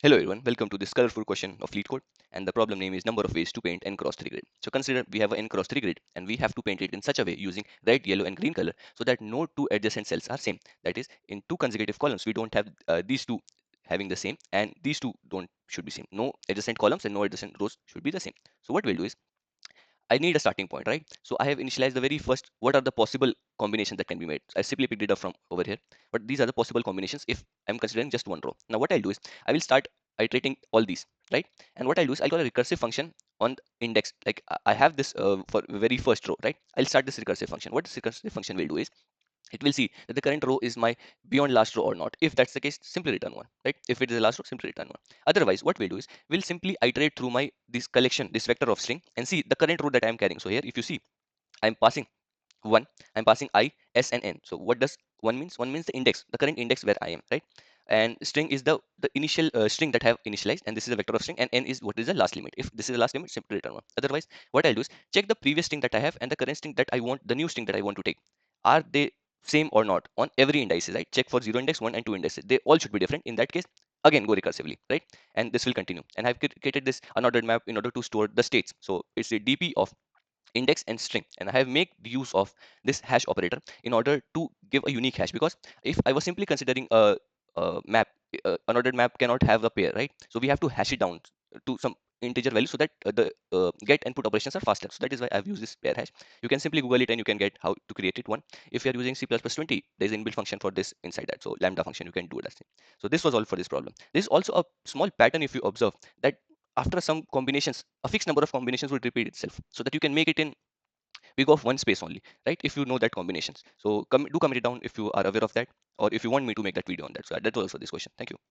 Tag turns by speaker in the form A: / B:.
A: Hello everyone, welcome to this colorful question of Leetcode, and the problem name is number of ways to paint n cross 3 grid. So consider we have an n cross 3 grid and we have to paint it in such a way using red, yellow and green color so that no two adjacent cells are same. That is, in two consecutive columns we don't have these two having the same and these two don't should be same. No adjacent columns and no adjacent rows should be the same. So what we'll do is I need a starting point, right? So I have initialized the very first, what are the possible combinations that can be made? I simply picked it up from over here, but these are the possible combinations if I'm considering just one row. Now what I'll do is I will start iterating all these, right? And what I'll do is I'll call a recursive function on the index. Like I have this for very first row, right? I'll start this recursive function. What this recursive function will do is it will see that the current row is my beyond last row or not. If that's the case, simply return one, right? If it is the last row, simply return one. Otherwise, what we'll do is we'll simply iterate through my this collection, this vector of string, and see the current row that I'm carrying. So here, if you see, I'm passing 1, I'm passing I, S, and N. So what does 1 means? 1 means the index, the current index where I am, right? And string is the initial string that I have initialized, and this is a vector of string, and N is what is the last limit. If this is the last limit, simply return 1. Otherwise, what I'll do is check the previous string that I have and the current string that I want, the new string that I want to take. Are they same or not on every indices, right? Check for 0 index, 1 and 2 indices. They all should be different. In that case, again, go recursively, right? And this will continue. And I've created this unordered map in order to store the states. So it's a DP of index and string, and I have made use of this hash operator in order to give a unique hash, because if I was simply considering a map, unordered map cannot have a pair, right? So we have to hash it down to some integer value so that the get and put operations are faster. So that is why I've used this pair hash. You can simply google it and you can get how to create it one. If you are using C++20, there's an inbuilt function for this inside that, so lambda function, you can do that thing. So this was all for this problem. This is also a small pattern. If you observe that after some combinations, a fixed number of combinations would repeat itself, so that you can make it in big of one space only, right? If you know that combinations. So do comment it down if you are aware of that, or if you want me to make that video on that. So that's also this question. Thank you.